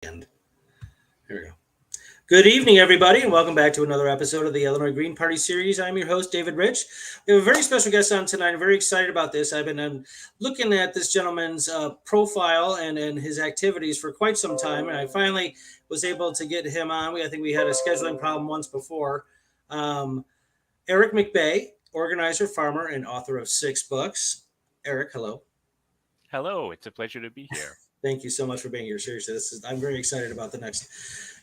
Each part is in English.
And here we go. Good evening, everybody, and welcome back to another episode of the Illinois Green Party series. I'm your host, David Rich. We have a very special guest on tonight. I'm very excited about this. I've been looking at this gentleman's profile and his activities for quite some time, and I finally was able to get him on. I think we had a scheduling problem once before. Um, Aric McBay, organizer, farmer, and author of 6 books. Aric, hello. Hello, it's a pleasure to be here. Thank you so much for being here. Seriously, I'm very excited about the next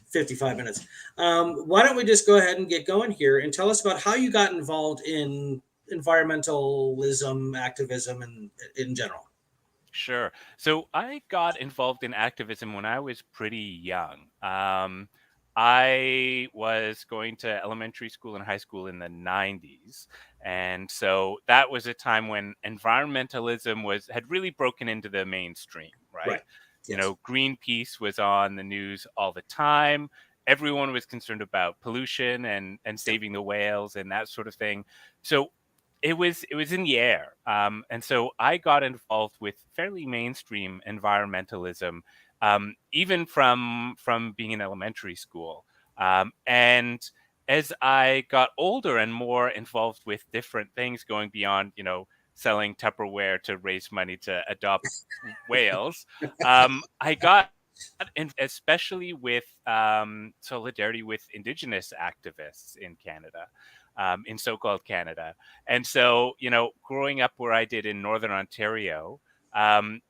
55 minutes. Why don't we just go ahead and get going here and tell us about how you got involved in environmentalism, activism, and in general? Sure. So I got involved in activism when I was pretty young. I was going to elementary school and high school in the 90s. And so that was a time when environmentalism had really broken into the mainstream, right? Right. Yes. Greenpeace was on the news all the time. Everyone was concerned about pollution and Yep. saving the whales and that sort of thing. So it was in the air, and so I got involved with fairly mainstream environmentalism, even from being in elementary school. And as I got older and more involved with different things, going beyond selling Tupperware to raise money to adopt whales, I got especially with solidarity with Indigenous activists in Canada, in so-called Canada. And so, growing up where I did in Northern Ontario,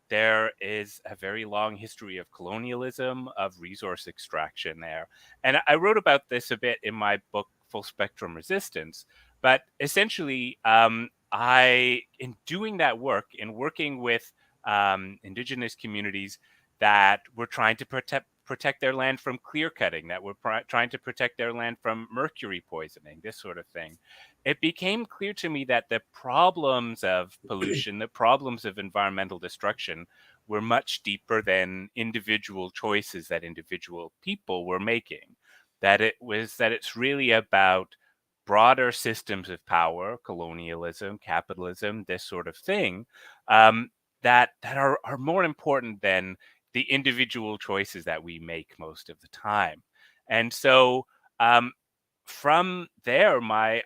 there is a very long history of colonialism, of resource extraction there. And I wrote about this a bit in my book, Full Spectrum Resistance. But essentially, in doing that work, in working with Indigenous communities that were trying to protect their land from clear cutting, that were trying to protect their land from mercury poisoning, this sort of thing, it became clear to me that the problems of pollution, the problems of environmental destruction, were much deeper than individual choices that individual people were making. That it's really about broader systems of power, colonialism, capitalism, this sort of thing, that are more important than the individual choices that we make most of the time. And so, from there, my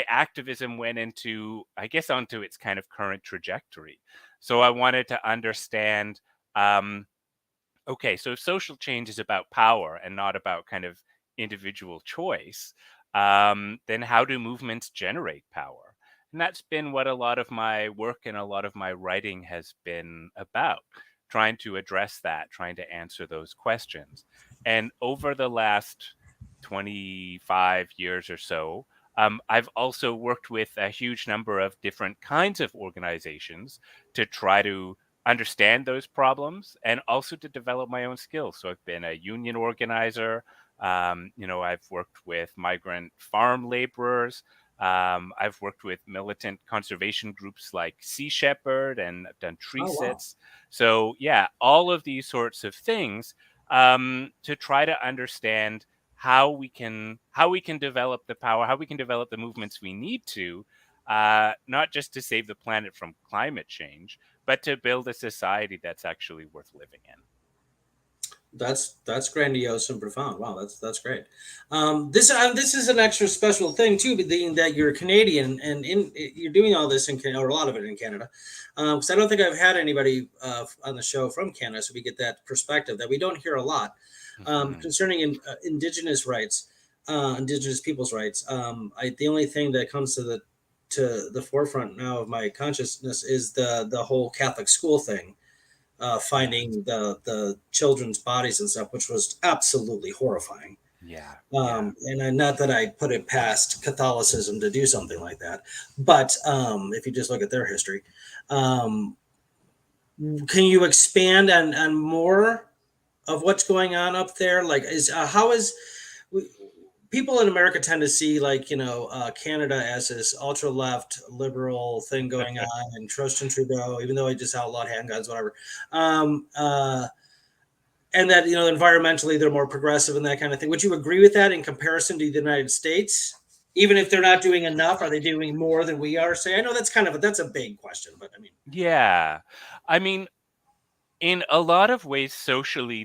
activism went into, I guess, onto its kind of current trajectory. So I wanted to understand, okay, so if social change is about power and not about kind of individual choice, then how do movements generate power? And that's been what a lot of my work and a lot of my writing has been about, trying to address that, trying to answer those questions. And over the last 25 years or so, I've also worked with a huge number of different kinds of organizations to try to understand those problems and also to develop my own skills. So I've been a union organizer. I've worked with migrant farm laborers. I've worked with militant conservation groups like Sea Shepherd, and I've done tree Oh, wow. sits. So yeah, all of these sorts of things, to try to understand how we can develop the power, how we can develop the movements we need to, not just to save the planet from climate change, but to build a society that's actually worth living in. That's grandiose and profound. Wow, that's great. This is an extra special thing too, being that you're Canadian and you're doing all this in Canada, or a lot of it in Canada. Because I don't think I've had anybody on the show from Canada, so we get that perspective that we don't hear a lot Mhm. concerning Indigenous rights, Indigenous people's rights. The only thing that comes to the forefront now of my consciousness is the whole Catholic school thing, Yes. finding the children's bodies and stuff, which was absolutely horrifying. Yeah. Yeah. Not that I put it past Catholicism to do something like that, but if you just look at their history, um, can you expand on more of what's going on up there? Like, is how is we, people in America tend to see, like, Canada as this ultra left liberal thing going on, and Tristan Trudeau, even though he just outlawed handguns, whatever. Um, uh, and that, environmentally they're more progressive and that kind of thing. Would you agree with that in comparison to the United States? Even if they're not doing enough, are they doing more than we are? Say, I know that's a big question, but I mean, Yeah. I mean, in a lot of ways, socially,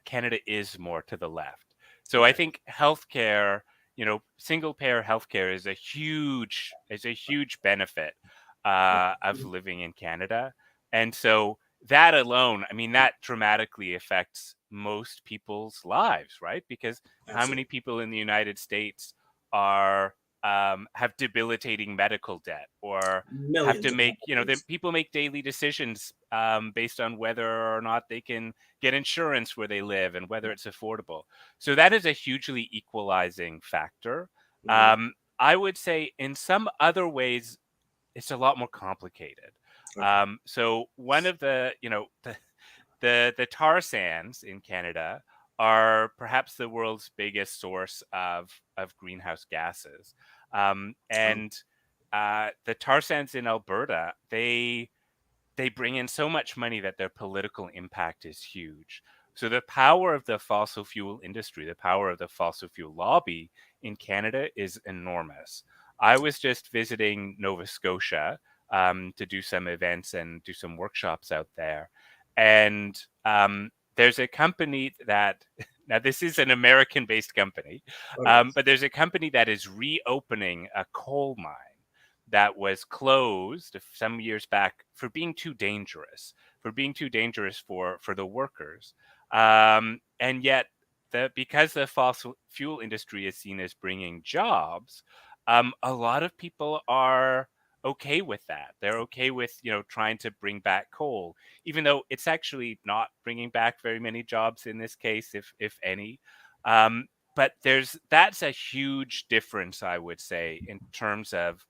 Canada is more to the left. So I think healthcare, single payer healthcare is a huge benefit of living in Canada. And so that alone, I mean, that dramatically affects most people's lives, right? Because how many people in the United States are have debilitating medical debt, or have to Millions of make, dollars. people make daily decisions based on whether or not they can get insurance where they live and whether it's affordable. So that is a hugely equalizing factor. I would say in some other ways, it's a lot more complicated. Okay. So one of the tar sands in Canada are perhaps the world's biggest source of greenhouse gases. And the tar sands in Alberta, they bring in so much money that their political impact is huge. So the power of the fossil fuel industry, the power of the fossil fuel lobby in Canada is enormous. I was just visiting Nova Scotia to do some events and do some workshops out there. And there's a company that, now this is an American-based company, but there's a company that is reopening a coal mine that was closed some years back for being too dangerous, for the workers. And yet, because the fossil fuel industry is seen as bringing jobs, a lot of people are okay with that. They're okay with, trying to bring back coal, even though it's actually not bringing back very many jobs in this case, if any. But that's a huge difference, I would say, in terms of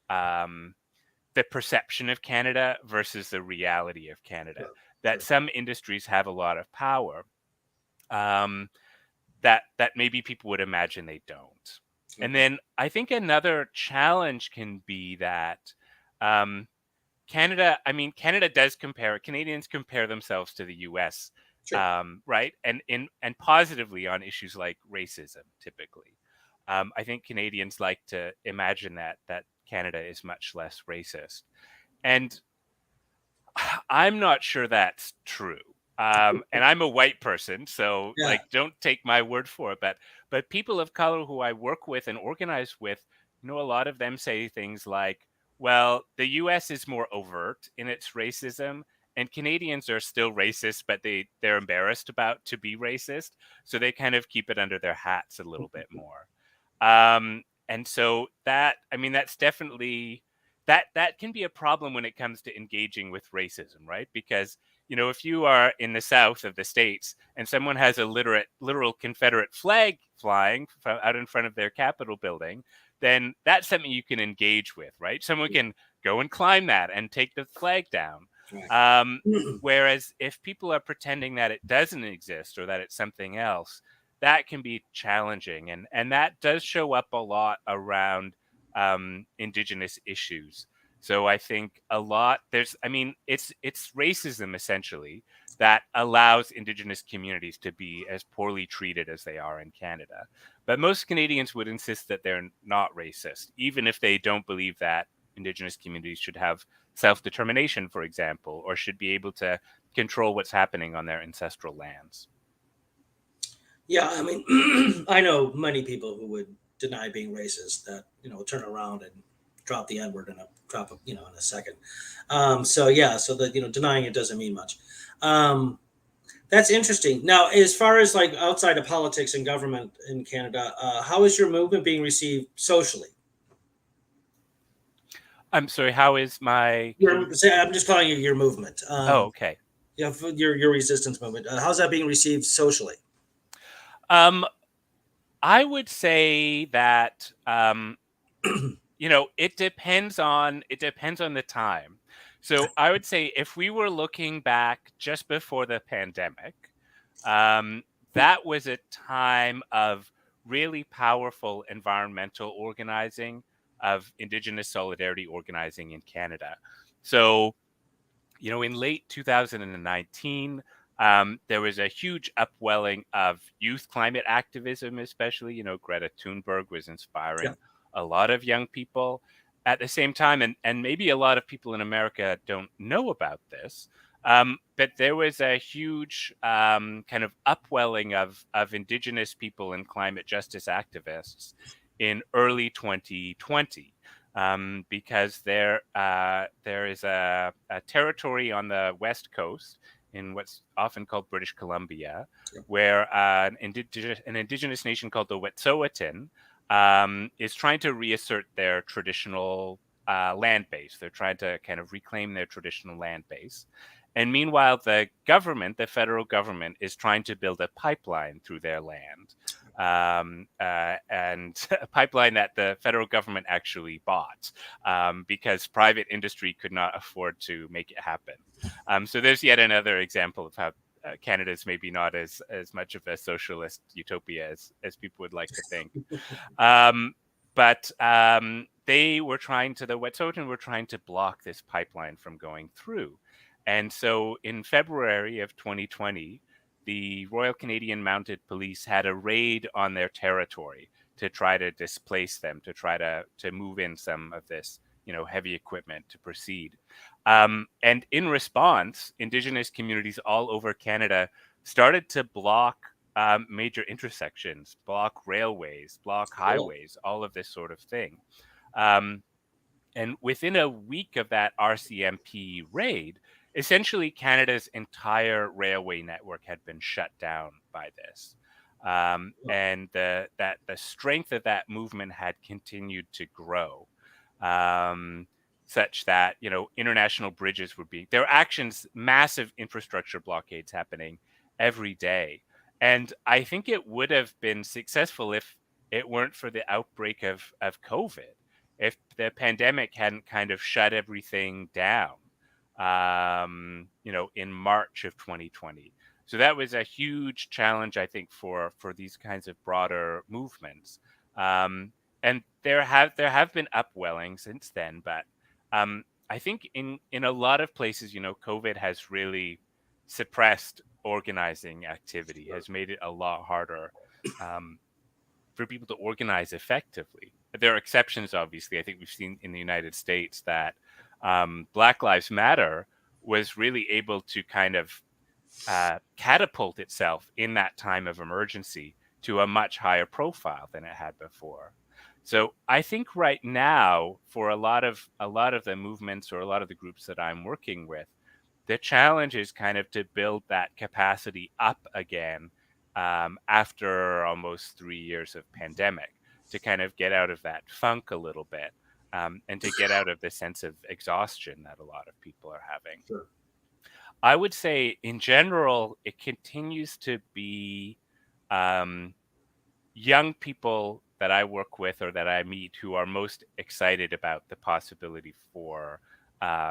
the perception of Canada versus the reality of Canada. That some industries have a lot of power that maybe people would imagine they don't. And then I think another challenge can be that Canada does Canadians compare themselves to the US, right? And positively on issues like racism, typically. I think Canadians like to imagine that Canada is much less racist. And I'm not sure that's true. And I'm a white person, so Yeah. don't take my word for it. But people of color who I work with and organize with, a lot of them say things like, "Well, the U.S. is more overt in its racism, and Canadians are still racist, but they're embarrassed about to be racist, so they kind of keep it under their hats a little bit more." And so that's definitely that can be a problem when it comes to engaging with racism, right? Because if you are in the south of the states and someone has a literal Confederate flag flying out in front of their Capitol building, then that's something you can engage with, right? Someone can go and climb that and take the flag down. Whereas if people are pretending that it doesn't exist or that it's something else, that can be challenging, and that does show up a lot around Indigenous issues. So I think a lot it's racism essentially that allows Indigenous communities to be as poorly treated as they are in Canada. But most Canadians would insist that they're not racist, even if they don't believe that Indigenous communities should have self-determination, for example, or should be able to control what's happening on their ancestral lands. Yeah, I mean, I know many people who would deny being racist that turn around and drop the N word in a second. So yeah, so that denying it doesn't mean much. That's interesting. Now, as far as like outside of politics and government in Canada, how is your movement being received socially? I'm sorry, how is my... I'm just calling it your movement. Oh, okay. Yeah, your resistance movement. How's that being received socially? I would say that it depends on the time. So I would say if we were looking back just before the pandemic, that was a time of really powerful environmental organizing, of Indigenous solidarity organizing in Canada. So, in late 2019, there was a huge upwelling of youth climate activism, especially. Greta Thunberg was inspiring a lot of young people. At the same time, and maybe a lot of people in America don't know about this, But there was a huge kind of upwelling of Indigenous people and climate justice activists in early 2020, because there is a territory on the West Coast in what's often called British Columbia, where an indigenous nation called the Wet'suwet'en is trying to reassert their traditional land base. They're trying to kind of reclaim their traditional land base. And meanwhile, the government, the federal government, is trying to build a pipeline through their land, and a pipeline that the federal government actually bought, because private industry could not afford to make it happen. So there's yet another example of how Canada's maybe not as much of a socialist utopia as people would like to think. But they were the Wet'suwet'en were trying to block this pipeline from going through. And so in February of 2020, the Royal Canadian Mounted Police had a raid on their territory to try to displace them, to try to move in some of this, heavy equipment to proceed. And in response, Indigenous communities all over Canada started to block major intersections, block railways, block highways, all of this sort of thing. And within a week of that RCMP raid, essentially Canada's entire railway network had been shut down by this. And the strength of that movement had continued to grow, such that, international bridges were there were actions, massive infrastructure blockades happening every day. And I think it would have been successful if it weren't for the outbreak of COVID, if the pandemic hadn't kind of shut everything down, in March of 2020. So that was a huge challenge, I think, for these kinds of broader movements. And there have been upwelling since then, but I think in a lot of places, COVID has really suppressed organizing activity, has made it a lot harder for people to organize effectively. There are exceptions, obviously. I think we've seen in the United States that Black Lives Matter was really able to kind of catapult itself in that time of emergency to a much higher profile than it had before. So I think right now, for a lot of the movements or a lot of the groups that I'm working with, the challenge is kind of to build that capacity up again, after almost 3 years of pandemic, to kind of get out of that funk a little bit, and to get out of the sense of exhaustion that a lot of people are having. Sure. I would say in general, it continues to be young people that I work with or that I meet who are most excited about the possibility for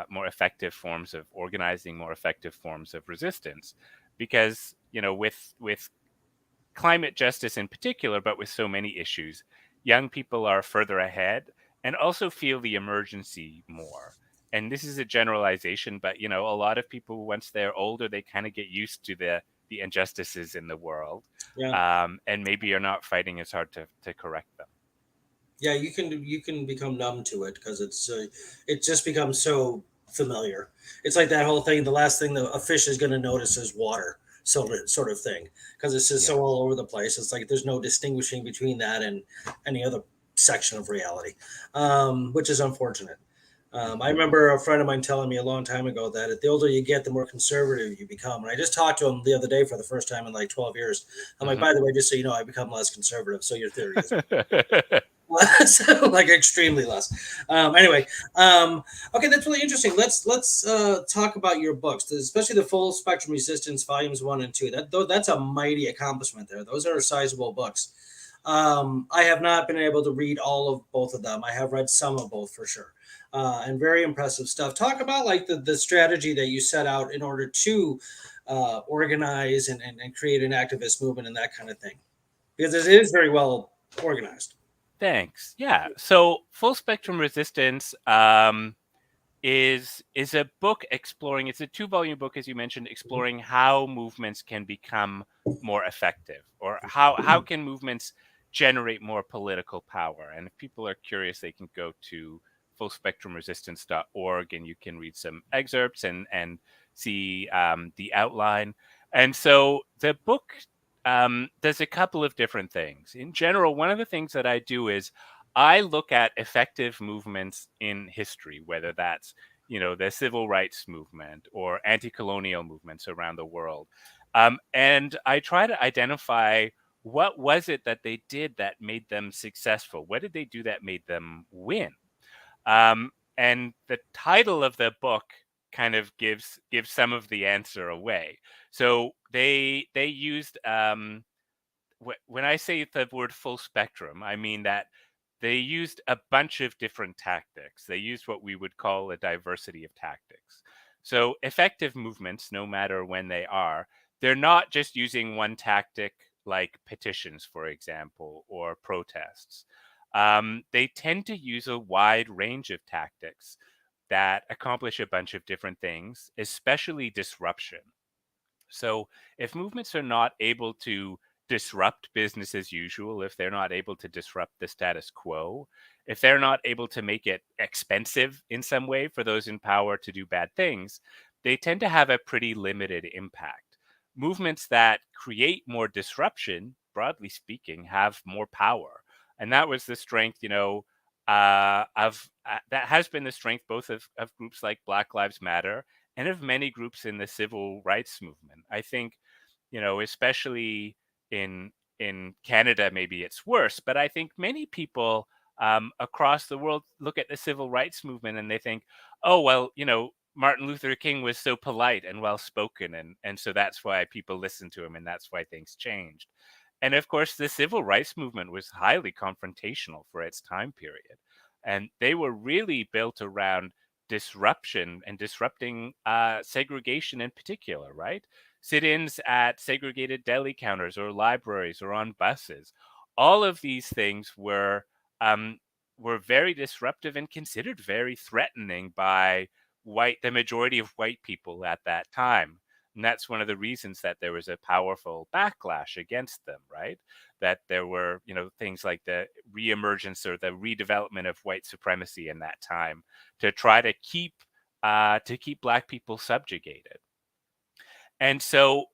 more effective forms of organizing, more effective forms of resistance. Because, with climate justice in particular, but with so many issues, young people are further ahead and also feel the emergency more. And this is a generalization, but a lot of people, once they're older, they kind of get used to the injustices in the world, and maybe are not fighting as hard to correct them. Yeah, you can become numb to it because it just becomes so familiar. It's like that whole thing. The last thing that a fish is going to notice is water, sort of thing, because it's just so all over the place. It's like there's no distinguishing between that and any other section of reality, which is unfortunate. I remember a friend of mine telling me a long time ago that the older you get, the more conservative you become. And I just talked to him the other day for the first time in like 12 years. I'm like, by the way, just so you know, I become less conservative. So your theory is like extremely less. Anyway, okay, that's really interesting. Let's talk about your books, especially the Full Spectrum Resistance Volumes 1 and 2. That's a mighty accomplishment there. Those are sizable books. I have not been able to read all of both of them. I have read some of both for sure. And very impressive stuff. Talk about like the strategy that you set out in order to organize and create an activist movement and that kind of thing, because it is very well organized. Thanks. Yeah. So Full Spectrum Resistance is a book exploring. It's a 2-volume book, as you mentioned, exploring how movements can become more effective, or how can movements generate more political power. And if people are curious, they can go to fullspectrumresistance.org and you can read some excerpts and see the outline. And so the book does a couple of different things. In general, one of the things that I do is I look at effective movements in history, whether that's the civil rights movement or anti-colonial movements around the world, and I try to identify what was it that they did that made them successful. What did they do that made them win? And the title of the book kind of gives some of the answer away. So they used when I say the word full spectrum, I mean that they used a bunch of different tactics. They used what we would call a diversity of tactics. So effective movements, no matter when they are, they're not just using one tactic like petitions, for example, or protests. They tend to use a wide range of tactics that accomplish a bunch of different things, especially disruption. So if movements are not able to disrupt business as usual, if they're not able to disrupt the status quo, if they're not able to make it expensive in some way for those in power to do bad things, they tend to have a pretty limited impact. Movements that create more disruption, broadly speaking, have more power. And that was the strength, of that has been the strength both of groups like Black Lives Matter and of many groups in the civil rights movement. I think, especially in Canada, maybe it's worse, but I think many people across the world look at the civil rights movement and they think, oh well, Martin Luther King was so polite and well spoken, and so that's why people listened to him, and that's why things changed. And of course, the civil rights movement was highly confrontational for its time period, and they were really built around disruption and disrupting segregation in particular, right? Sit-ins at segregated deli counters or libraries or on buses. All of these things um, were very disruptive and considered very threatening by the majority of white people at that time. And that's one of the reasons that there was a powerful backlash against them, right? That there were, things like the reemergence or the redevelopment of white supremacy in that time to try to keep Black people subjugated. And so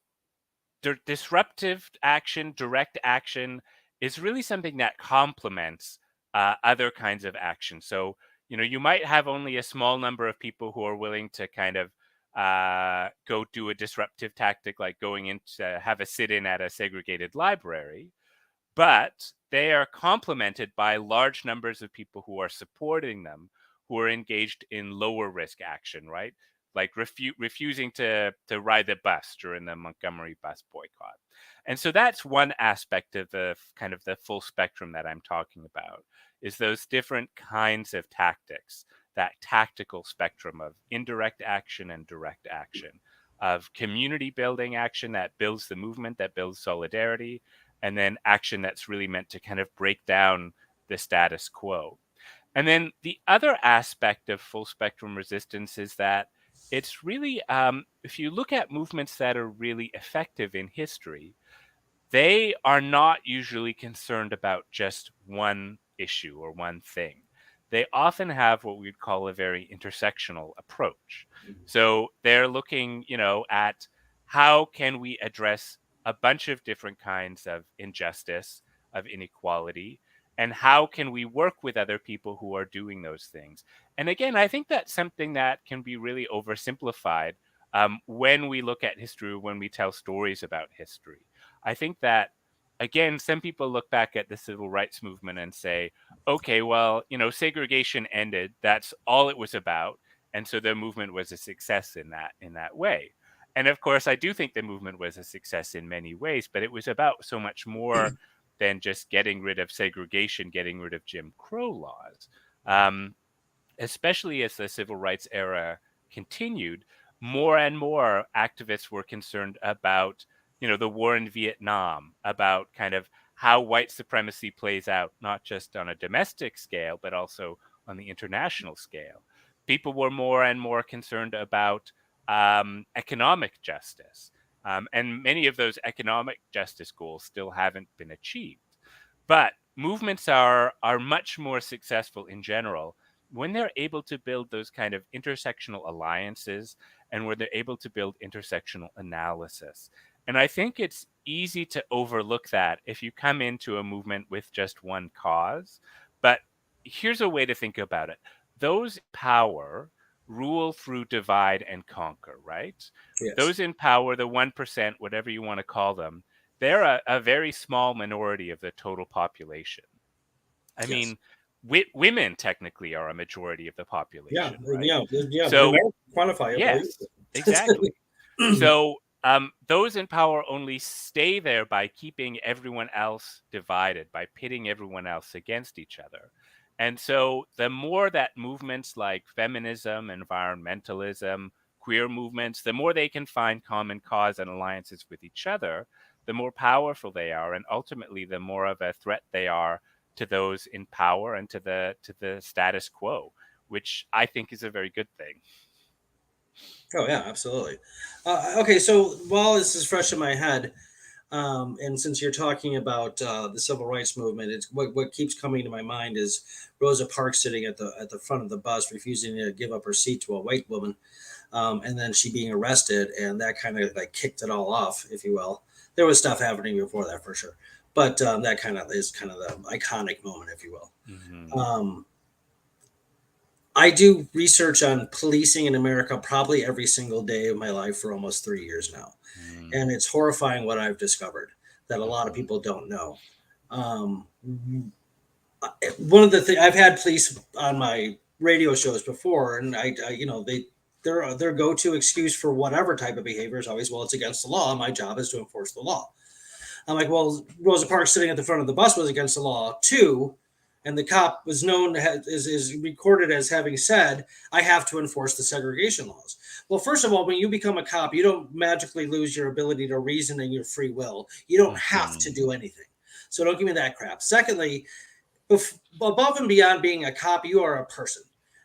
disruptive action, direct action is really something that complements other kinds of action. So, you might have only a small number of people who are willing to kind of go do a disruptive tactic like going in to have a sit in at a segregated library, but they are complemented by large numbers of people who are supporting them, who are engaged in lower risk action, right? Like refusing to ride the bus during the Montgomery bus boycott. And so that's one aspect of the kind of the full spectrum that I'm talking about, is those different kinds of tactics, that tactical spectrum of indirect action and direct action, of community building action that builds the movement, that builds solidarity, and then action that's really meant to kind of break down the status quo. And then the other aspect of full spectrum resistance is that it's really, if you look at movements that are really effective in history, they are not usually concerned about just one issue or one thing. They often have what we'd call a very intersectional approach. So they're looking, at how can we address a bunch of different kinds of injustice, of inequality, and how can we work with other people who are doing those things. And again, I think that's something that can be really oversimplified when we look at history, when we tell stories about history. I think that, again, some people look back at the civil rights movement and say, okay, well, segregation ended. That's all it was about. And so the movement was a success in that way. And of course, I do think the movement was a success in many ways, but it was about so much more than just getting rid of segregation, getting rid of Jim Crow laws. Um, Especially as the civil rights era continued, more and more activists were concerned about, the war in Vietnam, about kind of how white supremacy plays out, not just on a domestic scale, but also on the international scale. People were more and more concerned about economic justice. And many of those economic justice goals still haven't been achieved. But movements are much more successful in general when they're able to build those kind of intersectional alliances, and where they're able to build intersectional analysis. And I think it's easy to overlook that if you come into a movement with just one cause. But here's a way to think about it. Those in power rule through divide and conquer, right? Yes. Those in power, the 1%, whatever you want to call them, they're a very small minority of the total population. I Yes. mean, women technically are a majority of the Yeah. population, right? Yeah. In So, America, quantifiably. yes, exactly. So, those in power only stay there by keeping everyone else divided, by pitting everyone else against each other. And so, the more that movements like feminism, environmentalism, queer movements, the more they can find common cause and alliances with each other, the more powerful they are, and ultimately, the more of a threat they are to those in power and to the status quo, which I think is a very good thing. Oh yeah, absolutely. Okay, so while this is fresh in my head, and since you're talking about the civil rights movement, it's what keeps coming to my mind is Rosa Parks sitting at the front of the bus, refusing to give up her seat to a white woman, and then she being arrested, and that kind of like kicked it all off, if you will. There was stuff happening before that for sure, but that kind of is kind of the iconic moment, if you will. Hmm. Um, I do research on policing in America probably every single day of my life for almost 3 years now. And it's horrifying what I've discovered that a lot of Hmm. people don't know. Um, One of the things I've had police on my radio shows before, and their go to excuse for whatever type of behavior is always, well, it's against the law. My job is to enforce the law. I'm like, well, Rosa Parks sitting at the front of the bus was against the law too, and the cop was known to is recorded as having said, "I have to enforce the segregation laws." Well, first of all, when you become a cop, you don't magically lose your ability to reason and your free will. You don't have to Hmm. do anything. So don't give me that crap. Secondly, above and beyond being a cop, you are a person.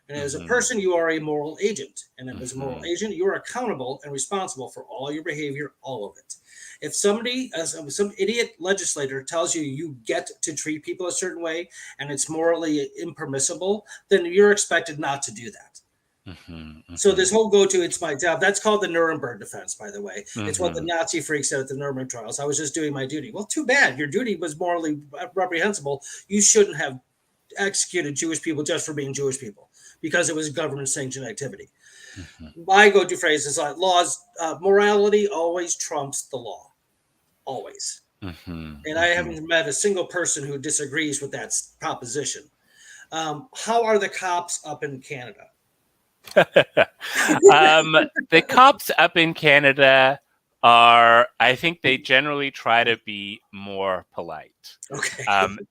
And as a Hmm. person, you are a moral agent. And as a moral Hmm. agent, you are accountable and responsible for all your behavior, all of it. If somebody, some idiot legislator tells you you get to treat people a certain way and it's morally impermissible, then you're expected not to do that. Hmm. So this Hmm. whole go-to, it's my job. That's called the Nuremberg defense, by the way. It's what the Hmm. Nazi freaks said at the Nuremberg trials. I was just doing my duty. Well, too bad. Your duty was morally reprehensible. You shouldn't have executed Jewish people just for being Jewish people because it was government sanctioned activity. My go to phrase is like laws, morality always trumps the law, always. Hmm. And I Hmm. haven't met a single person who disagrees with that proposition. How are the cops up in Canada? um, the cops up in Canada are, I think they generally try to be more polite. Okay.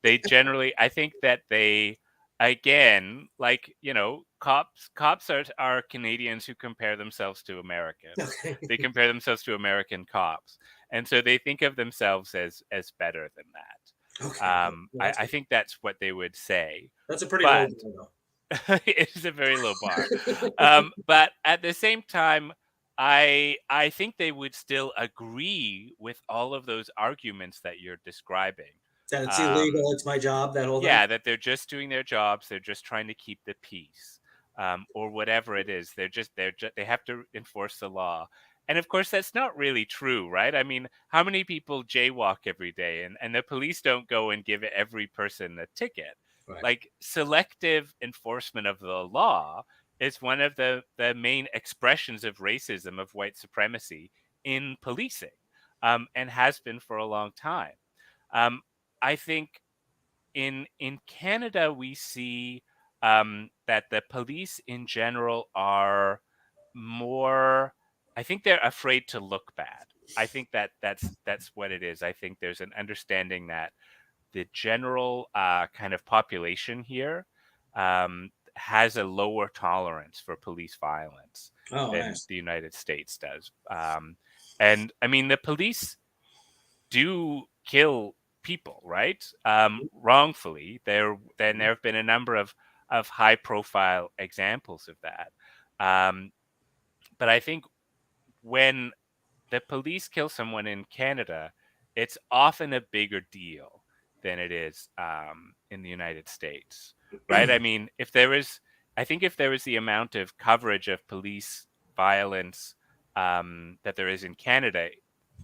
They generally, I think that they, again, like, cops are Canadians who compare themselves to Americans. Okay. They compare themselves to American cops. And so they think of themselves as better than that. Okay. Good. Well, I, that's I good. think that's what they would say. That's a pretty low But bar, it is a very low bar. though. But at the same time, I think they would still agree with all of those arguments that you're describing. That it's Um, illegal. It's my job. That whole thing. yeah, that they're just doing their jobs. They're just trying to keep the peace, or whatever it is. They have to enforce the law. And of course, that's not really true, right? I mean, how many people jaywalk every day, and the police don't go and give every person a ticket? Right. Like, selective enforcement of the law is one of the main expressions of racism, of white supremacy in policing, and has been for a long time. Um, I think in Canada, we see that the police in general are more. I think they're afraid to look bad. I think that that's what it is. I think there's an understanding that the general kind of population here has a lower tolerance for police violence Oh, than nice. the United States does. And I mean, the police do kill people, right? Wrongfully. There have been a number of high profile examples of that. Um, but I think when the police kill someone in Canada, it's often a bigger deal than it is in the United States, right? I mean, if there is, I think if there was the amount of coverage of police violence that there is in Canada,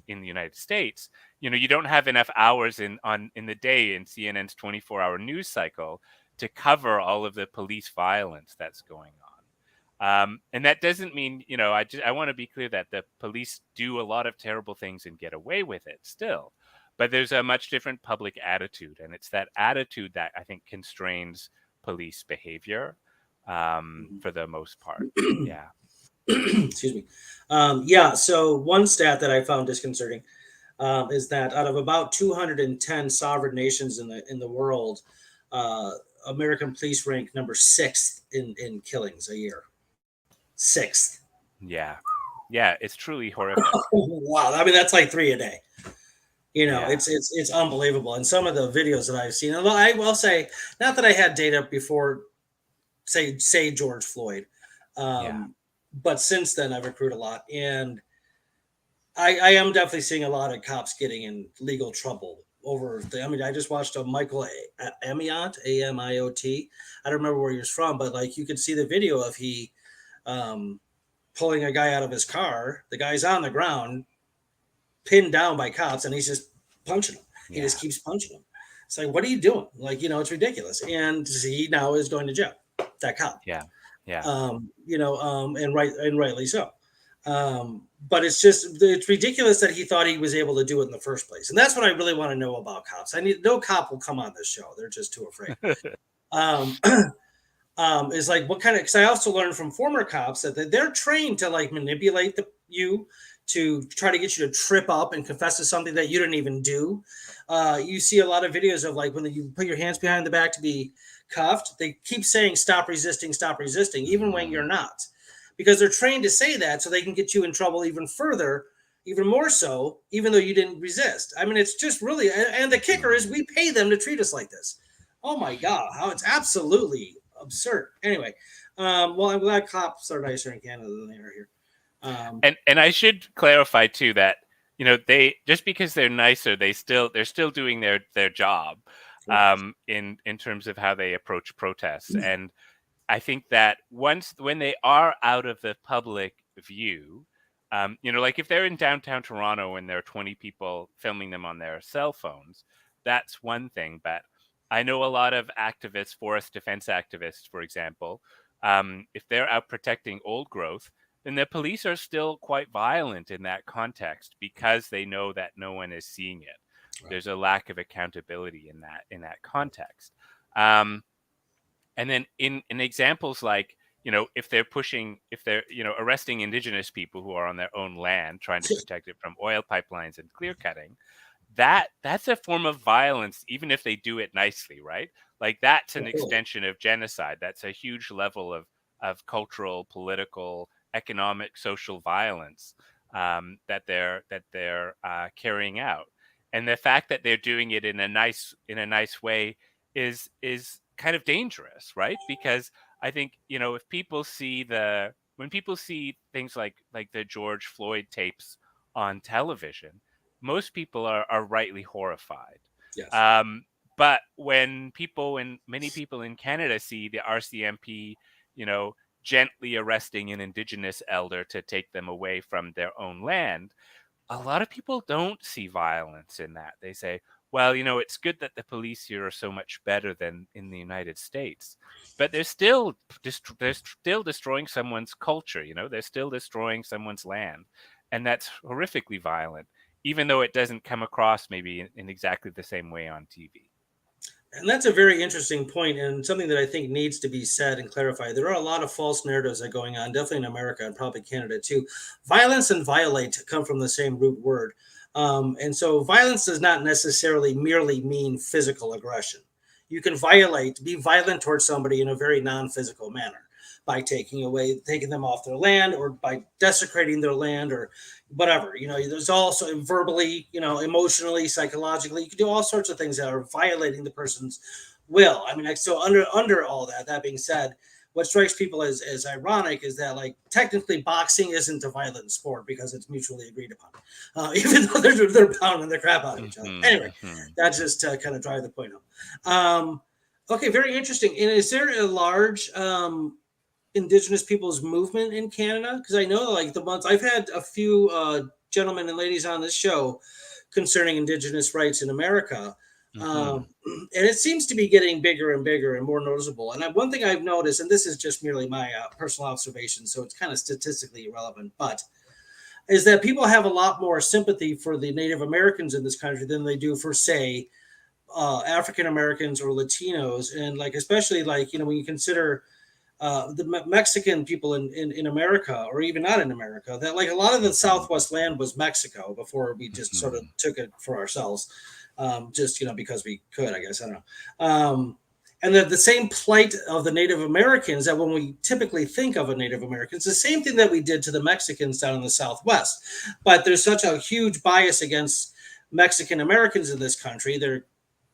in the United States, you don't have enough hours in the day in CNN's 24-hour news cycle to cover all of the police violence that's going on. And that doesn't mean, I want to be clear that the police do a lot of terrible things and get away with it still. But there's a much different public attitude, and it's that attitude that I think constrains police behavior for the most part. Yeah. Excuse me. Yeah. So one stat that I found disconcerting is that out of about 210 sovereign nations in the world, uh, American police rank number sixth in killings a year. Sixth. Yeah. Yeah. It's truly horrific. Wow. I mean, that's like 3 a day. Yeah. It's unbelievable. And some of the videos that I've seen, although I will say, not that I had data before, say George Floyd, Yeah. but since then I've accrued a lot, and I am definitely seeing a lot of cops getting in legal trouble over. I mean, I just watched a Michael Amiot, Amiot. I don't remember where he was from, but like you could see the video of he pulling a guy out of his car. The guy's on the ground, pinned down by cops, and he's just punching him. He just keeps punching him. It's like, what are you doing? Like, it's ridiculous. And he now is going to jail. That cop. Yeah. Yeah. And rightly so. But it's ridiculous that he thought he was able to do it in the first place. And that's what I really want to know about cops. No cop will come on this show. They're just too afraid. Is like, what kind of, because I also learned from former cops that they're trained to like manipulate you to try to get you to trip up and confess to something that you didn't even do. You see a lot of videos of like when you put your hands behind the back to be cuffed, they keep saying, stop resisting, even when you're not. Because they're trained to say that so they can get you in trouble even further, even more so, even though you didn't resist. I mean, it's just really, and the kicker is we pay them to treat us like this. Oh my God, how it's absolutely absurd. Anyway, well, I'm glad cops are nicer in Canada than they are here. And I should clarify too that, they, just because they're nicer, they're still doing their job in terms of how they approach protests. And I think that when they are out of the public view, like if they're in downtown Toronto and there are 20 people filming them on their cell phones, that's one thing. But I know a lot of activists, forest defense activists, for example, if they're out protecting old growth, then the police are still quite violent in that context because they know that no one is seeing it. Right. There's a lack of accountability in that context. And then in examples like, if they're arresting Indigenous people who are on their own land, trying to protect it from oil pipelines and clear cutting, that's a form of violence, even if they do it nicely, right? Like that's an extension of genocide. That's a huge level of cultural, political, economic, social violence that they're carrying out. And the fact that they're doing it in a nice way is kind of dangerous, right? Because I think, if people see when people see things like the George Floyd tapes on television, most people are rightly horrified. Yes. But when many people in Canada see the RCMP, gently arresting an Indigenous elder to take them away from their own land, a lot of people don't see violence in that. They say, well, it's good that the police here are so much better than in the United States, but they're still destroying someone's culture. They're still destroying someone's land, and that's horrifically violent, even though it doesn't come across maybe in exactly the same way on TV. And that's a very interesting point, and something that I think needs to be said and clarified. There are a lot of false narratives that are going on, definitely in America and probably Canada too. Violence and violate come from the same root word. And so violence does not necessarily merely mean physical aggression. You can be violent towards somebody in a very non-physical manner by taking them off their land, or by desecrating their land, or whatever. There's also verbally, emotionally, psychologically, you can do all sorts of things that are violating the person's will. I mean, so under all that being said, what strikes people as ironic is that, like, technically boxing isn't a violent sport because it's mutually agreed upon, even though they're pounding the crap out of each other. Anyway, that's just to kind of drive the point home. Okay, very interesting. And is there a large Indigenous peoples movement in Canada? Because I know, like, the months I've had a few gentlemen and ladies on this show concerning Indigenous rights in America. Hmm. Um, and it seems to be getting bigger and bigger and more noticeable. And one thing I've noticed, and this is just merely my personal observation, so it's kind of statistically irrelevant, but is that people have a lot more sympathy for the Native Americans in this country than they do for, say, African Americans or Latinos, and like especially like when you consider the Mexican people in America, or even not in America, that like a lot of the Hmm. Southwest land was Mexico before we just sort of Hmm. took it for ourselves, just because we could, I guess, I don't know. And the same plight of the Native Americans, that when we typically think of a Native American, it's the same thing that we did to the Mexicans down in the Southwest. But there's such a huge bias against Mexican Americans in this country. They're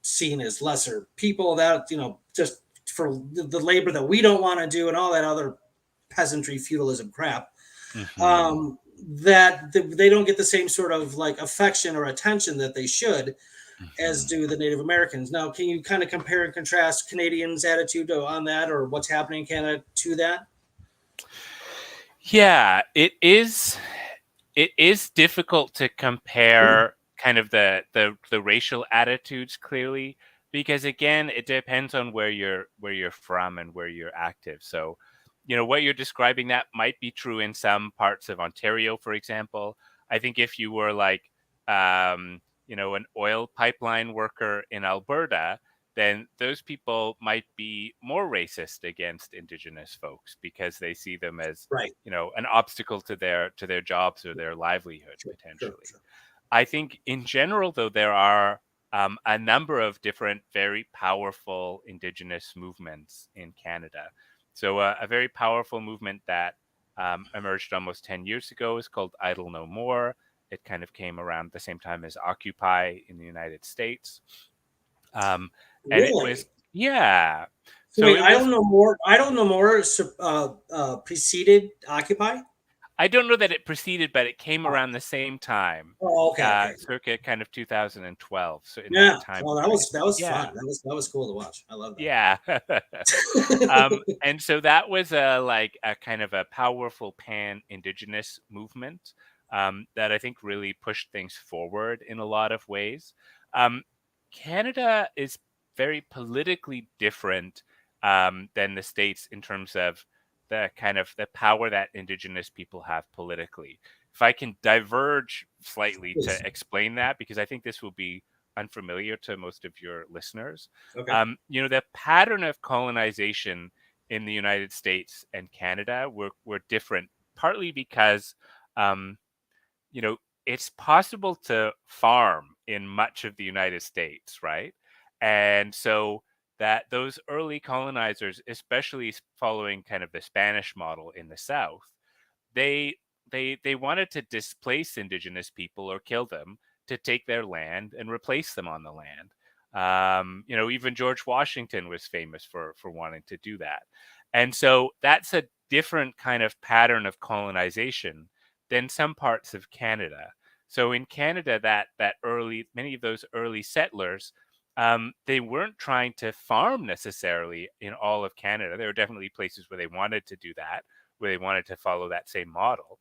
seen as lesser people, that just for the labor that we don't want to do and all that other peasantry feudalism crap, Hmm. that they don't get the same sort of like affection or attention that they should, as Hmm. do the Native Americans. Now, can you kind of compare and contrast Canadians' attitude on that, or what's happening in Canada to that? Yeah, it is. It is difficult to compare kind of the racial attitudes clearly, because again, it depends on where you're from and where you're active. So, what you're describing, that might be true in some parts of Ontario, for example. I think if you were like an oil pipeline worker in Alberta, then those people might be more racist against Indigenous folks because they see them as Right. an obstacle to their jobs or their livelihood Sure. Sure. potentially. Sure. I think in general, though, there are a number of different very powerful Indigenous movements in Canada. So a very powerful movement that emerged almost 10 years ago is called Idle No More. It kind of came around the same time as Occupy in the United States. Um, and it was, Really? yeah. So So wait, it I was. don't know more. I don't know more. Preceded Occupy. I don't know that it preceded, but it came Oh, around the same time, oh, okay, okay. circa kind of 2012. So in that Yeah. time Well, that frame. was Yeah. fun. That was cool to watch. I love Yeah. that. And so that was a kind of a powerful pan-Indigenous movement that I think really pushed things forward in a lot of ways. Um, Canada is very politically different than the States in terms of the kind of the power that Indigenous people have politically. If I can diverge slightly Please. to explain that, because I think this will be unfamiliar to most of your listeners. Okay. The pattern of colonization in the United States and Canada were different, partly because, um, you know, it's possible to farm in much of the United States, right? And so that those early colonizers, especially following kind of the Spanish model in the South, they they wanted to displace indigenous people or kill them to take their land and replace them on the land. Even George Washington was famous for wanting to do that, and so that's a different kind of pattern of colonization than some parts of Canada. So in Canada, that early many of those early settlers, they weren't trying to farm necessarily in all of Canada. There were definitely places where they wanted to do that, where they wanted to follow that same model.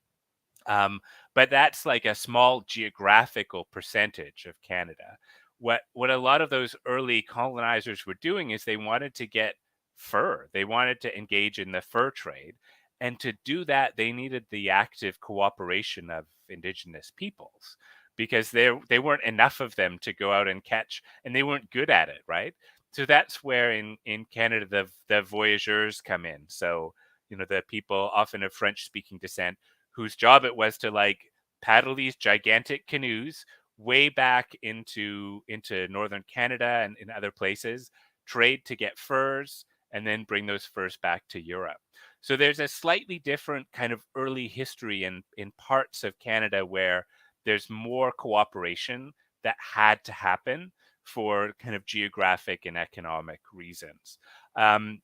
But that's like a small geographical percentage of Canada. What a lot of those early colonizers were doing is they wanted to get fur. They wanted to engage in the fur trade. And to do that, they needed the active cooperation of indigenous peoples because they weren't enough of them to go out and catch, and they weren't good at it, right? So that's where in Canada the voyageurs come in. So, the people often of French speaking descent whose job it was to like paddle these gigantic canoes way back into northern Canada and in other places, trade to get furs, and then bring those furs back to Europe. So there's a slightly different kind of early history in parts of Canada where there's more cooperation that had to happen for kind of geographic and economic reasons. Um,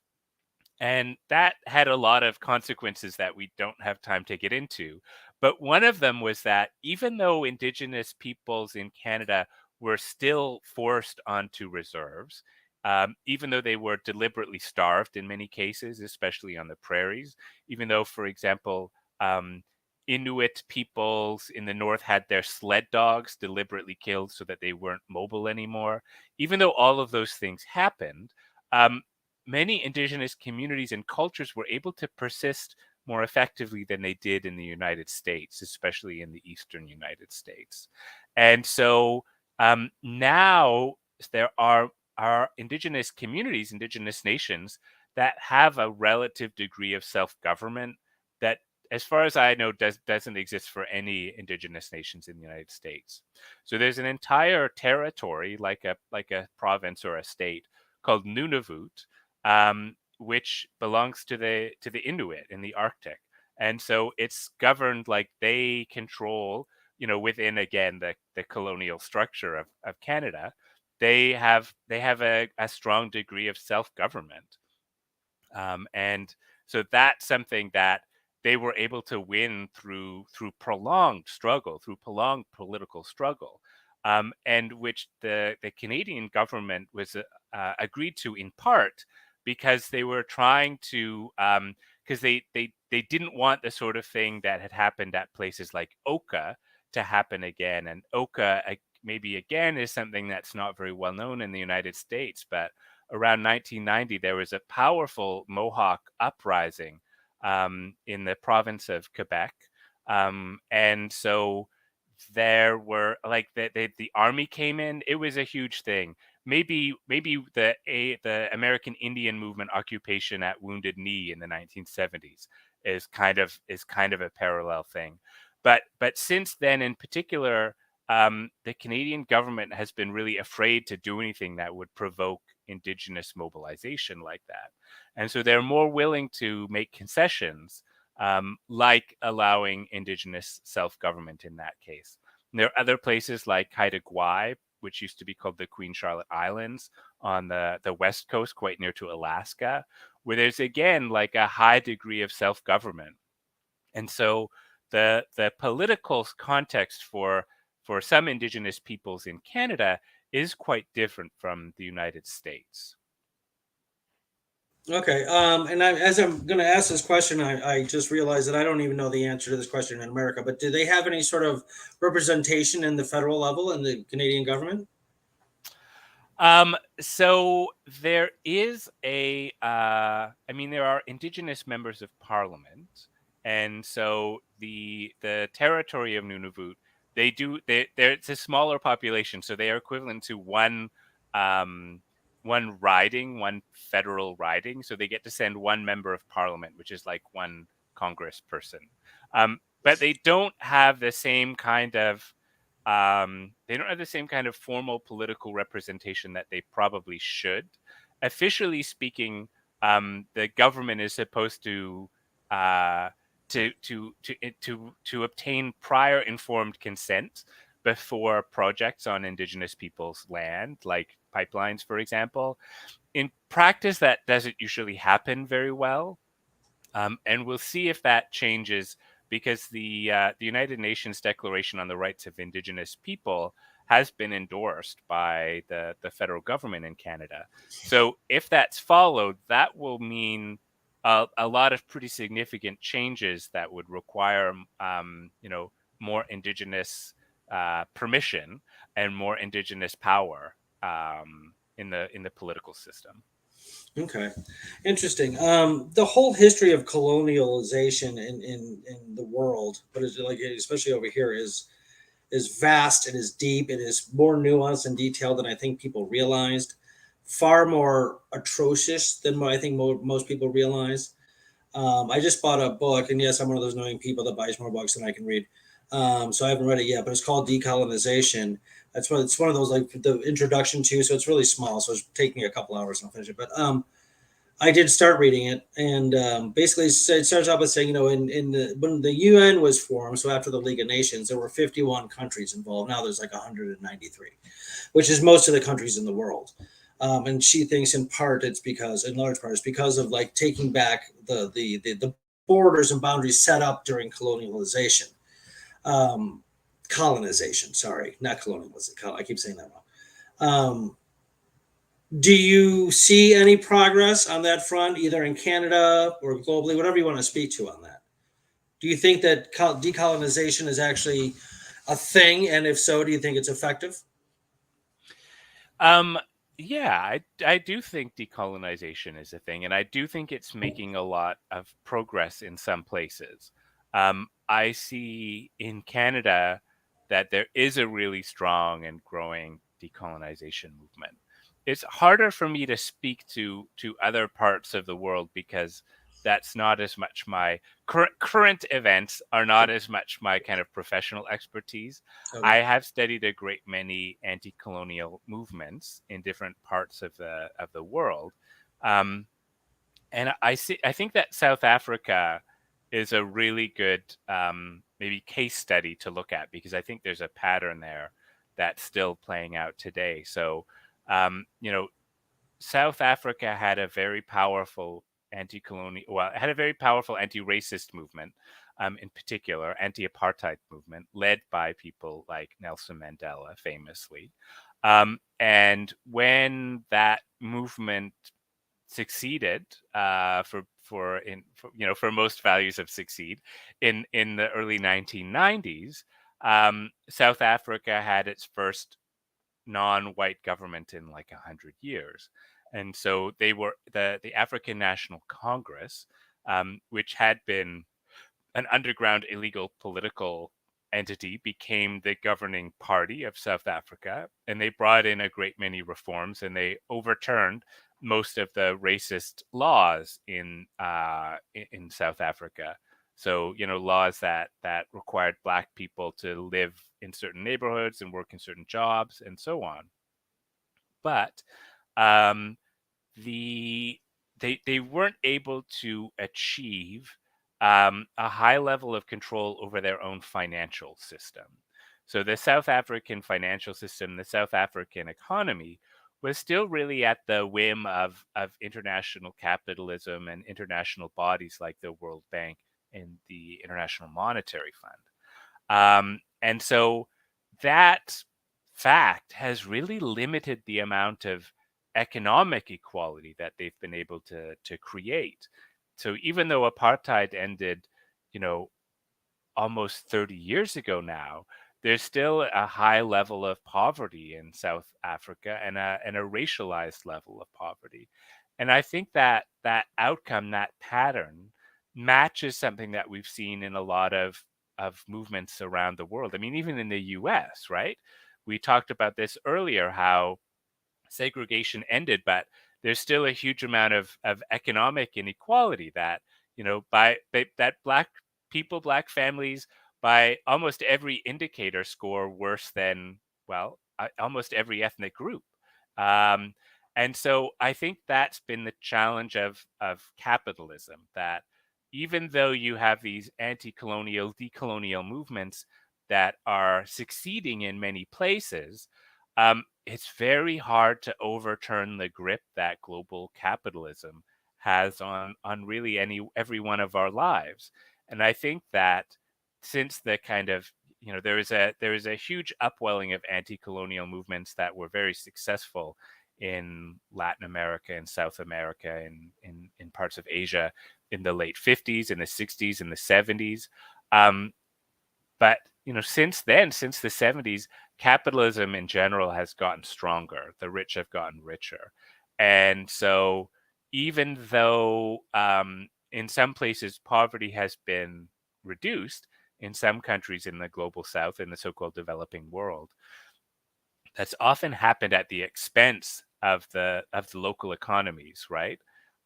and that had a lot of consequences that we don't have time to get into. But one of them was that even though Indigenous peoples in Canada were still forced onto reserves, even though they were deliberately starved in many cases, especially on the prairies. Even though, for example, Inuit peoples in the north had their sled dogs deliberately killed so that they weren't mobile anymore. Even though all of those things happened, um, many indigenous communities and cultures were able to persist more effectively than they did in the United States, especially in the eastern United States. And so now there are indigenous communities, indigenous nations that have a relative degree of self-government that, as far as I know, doesn't exist for any indigenous nations in the United States. So there's an entire territory, like a province or a state, called Nunavut, which belongs to the Inuit in the Arctic, and so it's governed like they control, within, again, the colonial structure of Canada. They have a strong degree of self-government, and so that's something that they were able to win through prolonged struggle, through prolonged political struggle, and which the Canadian government was agreed to in part because they were trying to, because they didn't want the sort of thing that had happened at places like Oka to happen again. And Oka, maybe again, is something that's not very well known in the United States, but around 1990, there was a powerful Mohawk uprising in the province of Quebec. And so there were, like, the army came in. It was a huge thing. Maybe the American Indian movement occupation at Wounded Knee in the 1970s is kind of a parallel thing. But since then, in particular, the Canadian government has been really afraid to do anything that would provoke Indigenous mobilization like that. And so they're more willing to make concessions, like allowing Indigenous self-government in that case. And there are other places like Haida Gwaii, which used to be called the Queen Charlotte Islands on the west coast, quite near to Alaska, where there's, again, like a high degree of self-government. And so the political context for some Indigenous peoples in Canada is quite different from the United States. Okay. And as I'm going to ask this question, I just realized that I don't even know the answer to this question in America. But do they have any sort of representation in the federal level in the Canadian government? So there is I mean, there are Indigenous members of Parliament, and so the territory of Nunavut, it's a smaller population, so they are equivalent to um, one riding, one federal riding. So they get to send one member of Parliament, which is like one Congress person. But they don't have the same kind of formal political representation that they probably should. Officially speaking, the government is supposed uh, to obtain prior informed consent before projects on Indigenous people's land, like pipelines, for example. In practice, that doesn't usually happen very well. And we'll see if that changes, because the United Nations Declaration on the Rights of Indigenous People has been endorsed by the federal government in Canada. So if that's followed, that will mean a lot of pretty significant changes that would require, more Indigenous permission and more Indigenous power, in the political system. Okay, interesting. The whole history of colonialization in the world, but it's like especially over here, is vast. It is deep. It is more nuanced and detailed than I think people realized. Far more atrocious than what I think most people realize. I just bought a book, and yes, I'm one of those annoying people that buys more books than I can read. So I haven't read it yet, but it's called Decolonization. It's one of those, like, the introduction to. So it's really small, so it's taking me a couple hours and I'll finish it. But I did start reading it, and basically it starts off by saying, when the UN was formed, so after the League of Nations, there were 51 countries involved. Now there's like 193, which is most of the countries in the world. And she thinks in large part, it's because of, like, taking back the borders and boundaries set up during colonialization, um, colonization. Sorry, not colonialization. I keep saying that wrong. Do you see any progress on that front, either in Canada or globally, whatever you want to speak to on that? Do you think that decolonization is actually a thing? And if so, do you think it's effective? Um, yeah, I do think decolonization is a thing, and I do think it's making a lot of progress in some places. I see in Canada that there is a really strong and growing decolonization movement. It's harder for me to speak to other parts of the world because that's not as much my current events are not as much my kind of professional expertise. I Okay. have studied a great many anti-colonial movements in different parts of the world, um, and I think that South Africa is a really good maybe case study to look at because I think there's a pattern there that's still playing out today. So, you know, South Africa had a very powerful it had a very powerful anti-racist movement, in particular, anti-apartheid movement, led by people like Nelson Mandela, famously. And when that movement succeeded, for most values of succeed, in the early 1990s, South Africa had its first non-white government in like 100 years. And so they were the African National Congress, which had been an underground illegal political entity, became the governing party of South Africa, and they brought in a great many reforms, and they overturned most of the racist laws in South Africa. So laws that required Black people to live in certain neighborhoods and work in certain jobs and so on. But um, the they weren't able to achieve a high level of control over their own financial system. So the South African financial system, the South African economy, was still really at the whim of international capitalism and international bodies like the World Bank and the International Monetary Fund. And so that fact has really limited the amount of economic equality that they've been able to create. So even though apartheid ended, you know, almost 30 years ago now, there's still a high level of poverty in South Africa and a racialized level of poverty. And I think that that outcome, that pattern, matches something that we've seen in a lot of movements around the world. I mean, even in the US, right? We talked about this earlier, how segregation ended, but there's still a huge amount of economic inequality that that Black people, Black families, by almost every indicator, score worse than almost every ethnic group. Um, and so I think that's been the challenge of capitalism, that even though you have these anti-colonial, decolonial movements that are succeeding in many places, it's very hard to overturn the grip that global capitalism has on really every one of our lives. And I think that since the kind of there is a huge upwelling of anti-colonial movements that were very successful in Latin America and South America and in parts of Asia in the late 50s and the 60s and the 70s. Um, but since then, since the 70s, capitalism in general has gotten stronger. The rich have gotten richer. And so even though in some places poverty has been reduced in some countries in the global south, in the so-called developing world, that's often happened at the expense of the local economies, right?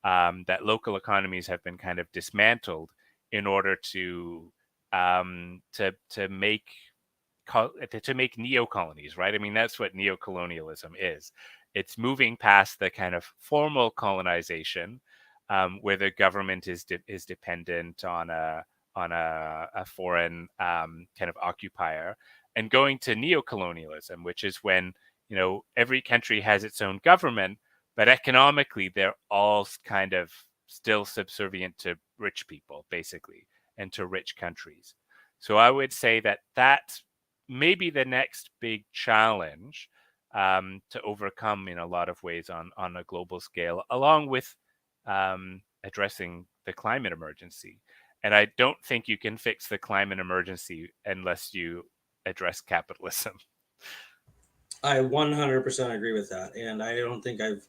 That local economies have been kind of dismantled in order to make to make neo colonies, right? I mean, that's what neocolonialism is. It's moving past the kind of formal colonization, where the government is dependent on a foreign kind of occupier, and going to neocolonialism, which is when every country has its own government, but economically they're all kind of still subservient to rich people, basically, and to rich countries. So I would say that that's maybe the next big challenge to overcome in a lot of ways on a global scale, along with addressing the climate emergency. And I don't think you can fix the climate emergency unless you address capitalism. I 100% agree with that. And I don't think I've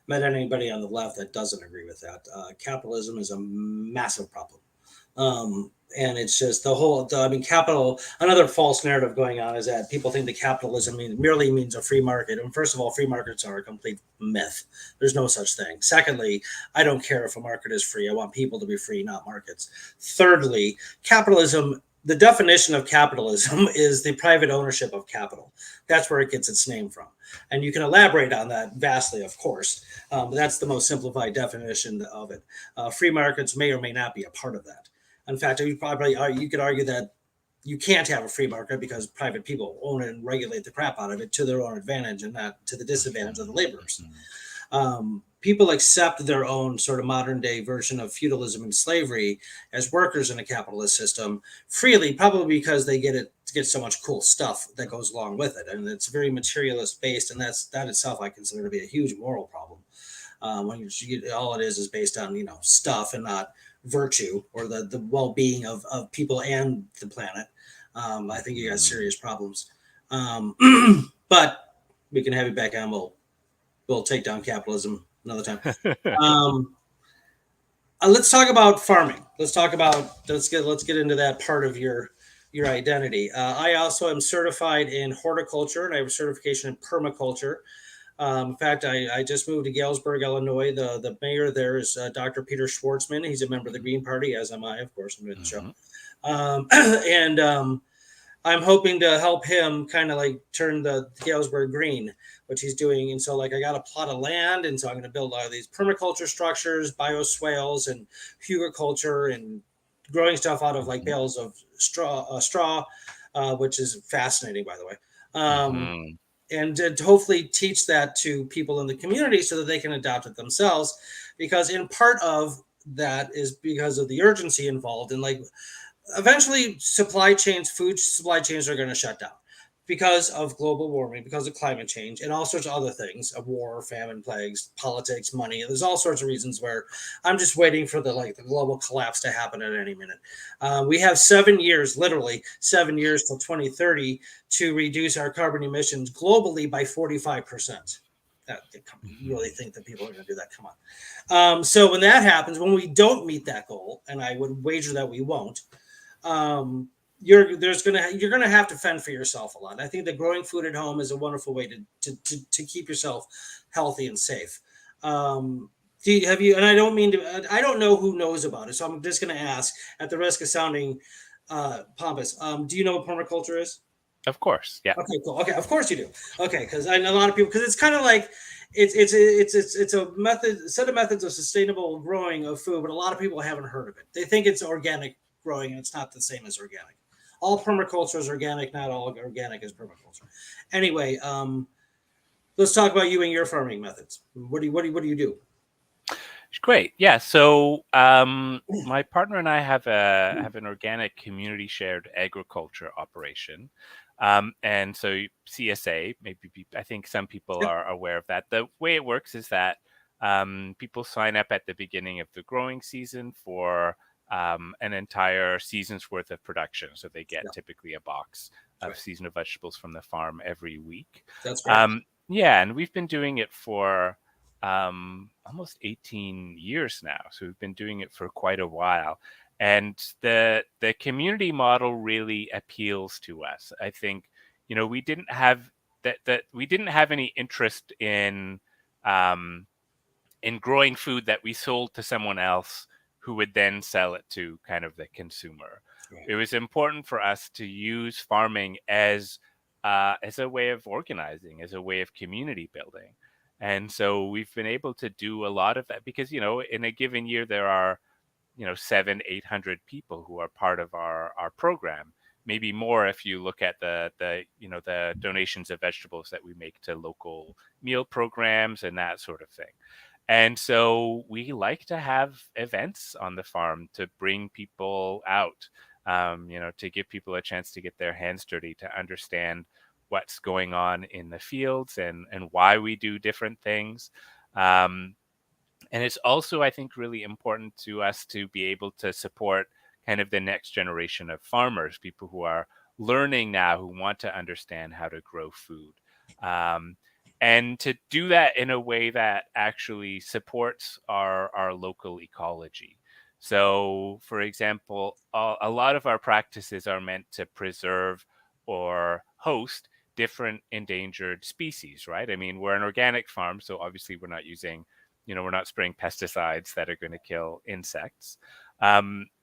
met anybody on the left that doesn't agree with that. Capitalism is a massive problem. And it's just I mean, another false narrative going on is that people think that capitalism merely means a free market. And first of all, free markets are a complete myth. There's no such thing. Secondly, I don't care if a market is free. I want people to be free, not markets. Thirdly, the definition of capitalism is the private ownership of capital. That's where it gets its name from. And you can elaborate on that vastly, of course. But that's the most simplified definition of it. Free markets may or may not be a part of that. In fact, you could argue that you can't have a free market because private people own it and regulate the crap out of it to their own advantage and not to the disadvantage of the laborers. People accept their own sort of modern day version of feudalism and slavery as workers in a capitalist system freely, probably because they get so much cool stuff that goes along with it, and it's very materialist based, and that itself I consider to be a huge moral problem. When all it is based on stuff and not virtue or the well-being of people and the planet. I think you got serious problems. But we can have you back on. We'll take down capitalism another time. Let's talk about farming. Let's get into that part of your identity. I also am certified in horticulture, and I have a certification in permaculture. In fact, I just moved to Galesburg, Illinois. The mayor there is Dr. Peter Schwartzman. He's a member of the Green Party, as am I, of course. I'm in the show. And I'm hoping to help him kind of like turn the Galesburg green, which he's doing. And so, like, I got a plot of land, and so I'm going to build a lot of these permaculture structures, bioswales, and hugelculture, and growing stuff out of like bales of straw, which is fascinating, by the way. And to hopefully teach that to people in the community so that they can adopt it themselves, because in part of that is because of the urgency involved, and like eventually food supply chains are going to shut down because of global warming, because of climate change, and all sorts of other things of war, famine, plagues, politics, money. There's all sorts of reasons where I'm just waiting for the global collapse to happen at any minute. We have 7 years, literally 7 years till 2030 to reduce our carbon emissions globally by 45%. You really think that people are going to do that? Come on. So when that happens, when we don't meet that goal, and I would wager that we won't, you're gonna have to fend for yourself a lot. I think that growing food at home is a wonderful way to keep yourself healthy and safe. And I don't know who knows about it, so I'm just gonna ask at the risk of sounding pompous. Do you know what permaculture is? Of course, yeah. Okay, cool. Okay, of course you do. Okay, because I know a lot of people, because it's kind of like it's a set of methods of sustainable growing of food, but a lot of people haven't heard of it. They think it's organic growing, and it's not the same as organic. All permaculture is organic, not all organic is permaculture. Anyway, let's talk about you and your farming methods. What do you do? Great. Yeah. So my partner and I have an organic community shared agriculture operation. And so CSA, I think some people are aware of that. The way it works is that people sign up at the beginning of the growing season for an entire season's worth of production. So they get typically a box of seasonal vegetables from the farm every week. That's great. Yeah. And we've been doing it for almost 18 years now. So we've been doing it for quite a while. And the community model really appeals to us. I think, we didn't have any interest in growing food that we sold to someone else who would then sell it to kind of the consumer. Right. It was important for us to use farming as a way of organizing, as a way of community building. And so we've been able to do a lot of that because, in a given year, there are, 700-800 people who are part of our program, maybe more if you look at the donations of vegetables that we make to local meal programs and that sort of thing. And so we like to have events on the farm to bring people out, to give people a chance to get their hands dirty, to understand what's going on in the fields and why we do different things. Um, and it's also, I think, really important to us to be able to support kind of the next generation of farmers, people who are learning now, who want to understand how to grow food. Um, and to do that in a way that actually supports our local ecology. So, for example, a lot of our practices are meant to preserve or host different endangered species, right? I mean, we're an organic farm, so obviously we're not using, we're not spraying pesticides that are going to kill insects.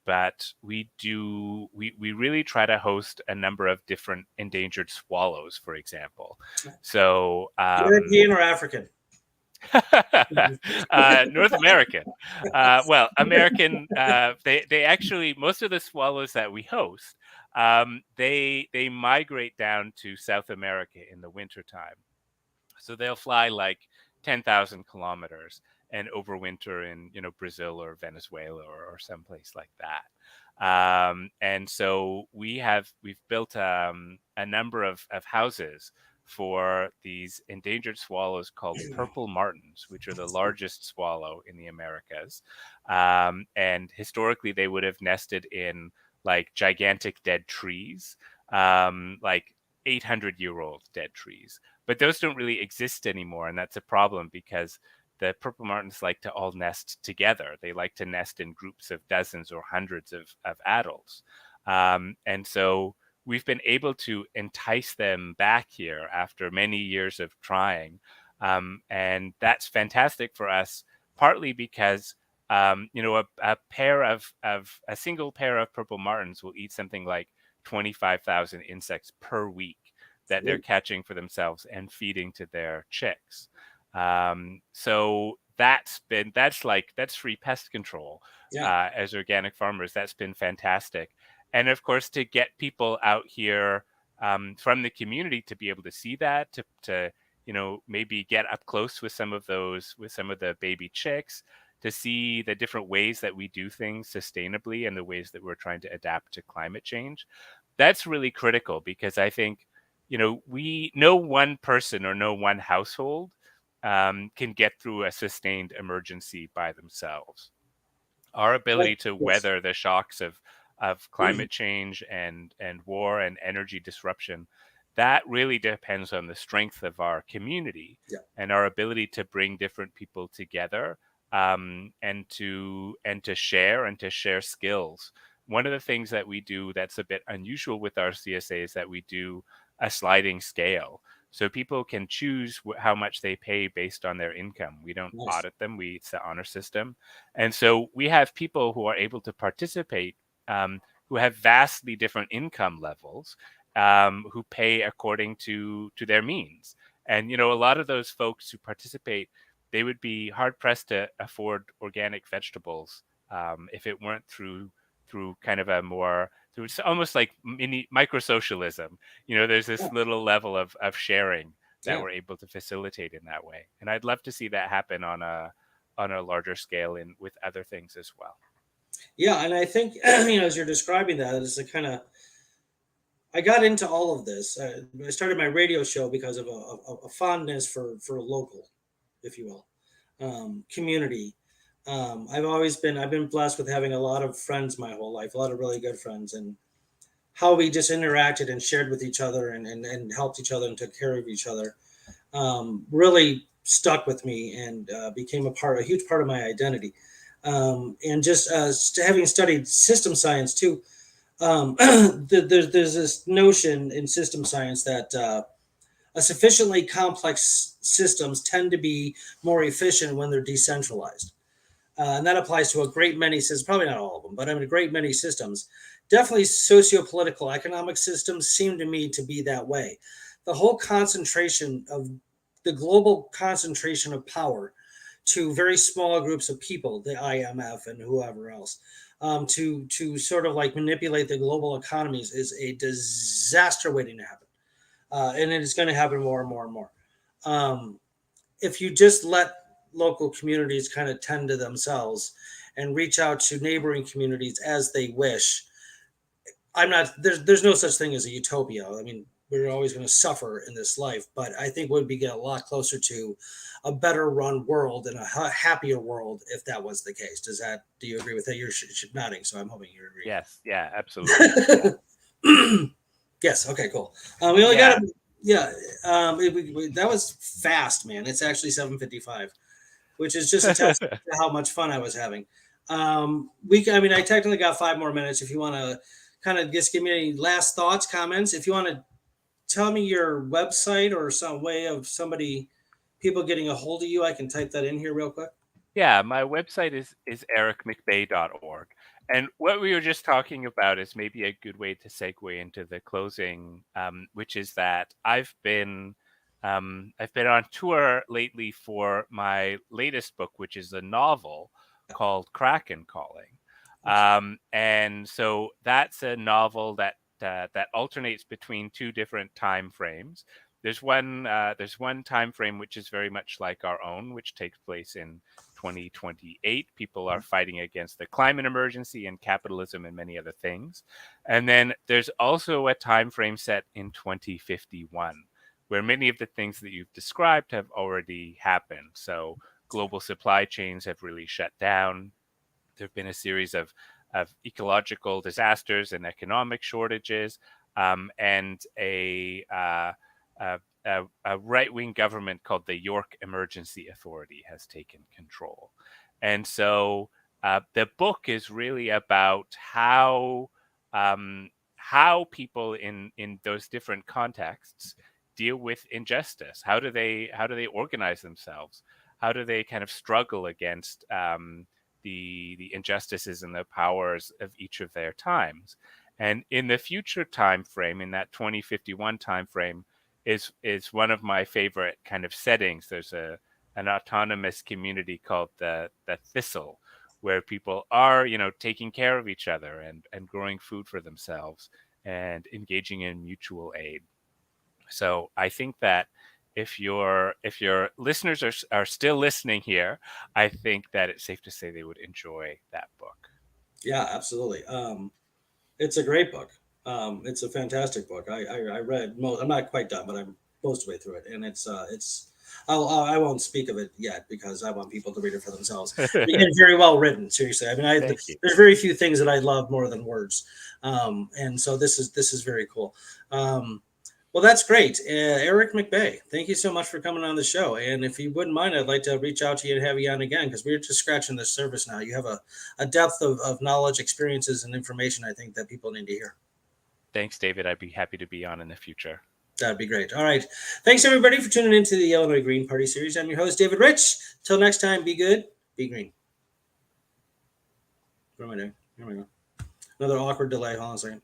But we really try to host a number of different endangered swallows, for example. So European or African? North American. Well, American. They actually, most of the swallows that we host, they migrate down to South America in the wintertime. So they'll fly like 10,000 kilometers and overwinter in, Brazil or Venezuela or someplace like that. And so we've built a number of houses for these endangered swallows called purple martins, which are the largest swallow in the Americas. And historically, they would have nested in like gigantic dead trees, like 800-year-old dead trees. But those don't really exist anymore, and that's a problem because the purple martins like to all nest together. They like to nest in groups of dozens or hundreds of adults. And so we've been able to entice them back here after many years of trying. And that's fantastic for us, partly because a single pair of purple martins will eat something like 25,000 insects per week that they're catching for themselves and feeding to their chicks. So that's free pest control. As organic farmers, that's been fantastic. And of course, to get people out here from the community to be able to see that, to maybe get up close with some of the baby chicks, to see the different ways that we do things sustainably and the ways that we're trying to adapt to climate change. That's really critical because I think, no one person or no one household can get through a sustained emergency by themselves. Our ability to weather the shocks of climate change and war and energy disruption, that really depends on the strength of our community and our ability to bring different people together, and to share skills. One of the things that we do that's a bit unusual with our CSA is that we do a sliding scale. So people can choose how much they pay based on their income. We don't audit them. It's the honor system. And so we have people who are able to participate, who have vastly different income levels, who pay according to their means. And, a lot of those folks who participate, they would be hard pressed to afford organic vegetables if it weren't through kind of through almost like micro socialism. There's this little level of sharing that we're able to facilitate in that way. And I'd love to see that happen on a larger scale with other things as well. Yeah, and I think as you're describing that, it's a kind of, I got into all of this. I started my radio show because of a fondness for local, if you will, community. I've been blessed with having a lot of friends my whole life, a lot of really good friends, and how we just interacted and shared with each other and helped each other and took care of each other, really stuck with me and became a huge part of my identity. And just having studied system science too, there's this notion in system science that a sufficiently complex systems tend to be more efficient when they're decentralized. And that applies to a great many systems, probably not all of them, but I mean, a great many systems. Definitely socio-political economic systems seem to me to be that way. The whole concentration of the global concentration of power to very small groups of people, the IMF and whoever else, to sort of like manipulate the global economies is a disaster waiting to happen, and it is going to happen more and more and more. If you just let local communities kind of tend to themselves and reach out to neighboring communities as they wish, I'm not there's no such thing as a utopia. I mean, we're always going to suffer in this life, but I think we'd be get a lot closer to a better run world and a happier world if that was the case. Do you agree with that? You're nodding, so I'm hoping you agree. Yes, yeah, absolutely. Yes. Okay. Cool. We only got Yeah. yeah. That was fast, man. It's actually 7:55, which is just a testament to how much fun I was having. I mean, I technically got 5 more minutes. If you want to kind of just give me any last thoughts, comments, if you want to tell me your website or some way of people getting a hold of you, I can type that in here real quick. Yeah, my website is aricmcbay.org. And what we were just talking about is maybe a good way to segue into the closing, which is that I've been on tour lately for my latest book, which is a novel called Kraken Calling. And so that's a novel that alternates between two different time frames. There's one time frame which is very much like our own, which takes place in 2028. People are fighting against the climate emergency and capitalism and many other things. And then there's also a time frame set in 2051, where many of the things that you've described have already happened. So global supply chains have really shut down. There have been a series of ecological disasters and economic shortages, and a right-wing government called the York Emergency Authority has taken control. And so the book is really about how people in those different contexts deal with injustice. How do they organize themselves? How do they kind of struggle against the injustices and the powers of each of their times? And in the future time frame, in that 2051 time frame, is one of my favorite kind of settings. There's an autonomous community called the Thistle, where people are, taking care of each other and growing food for themselves and engaging in mutual aid. So I think that if your listeners are still listening here, I think that it's safe to say they would enjoy that book. Yeah, absolutely. It's a great book. It's a fantastic book. I read most. I'm not quite done, but I'm most of the way through it, and it's. I won't speak of it yet because I want people to read it for themselves. It's very well written. Seriously, I mean, Thank you. there's very few things that I love more than words, and so this is very cool. Well, that's great, Aric McBay. Thank you so much for coming on the show. And if you wouldn't mind, I'd like to reach out to you and have you on again because we're just scratching the surface now. You have a depth of knowledge, experiences, and information I think that people need to hear. Thanks, David. I'd be happy to be on in the future. That'd be great. All right. Thanks, everybody, for tuning into the Illinois Green Party series. I'm your host, David Rich. Till next time, be good, be green. What am I doing? Here we go. Another awkward delay. Hold on a second.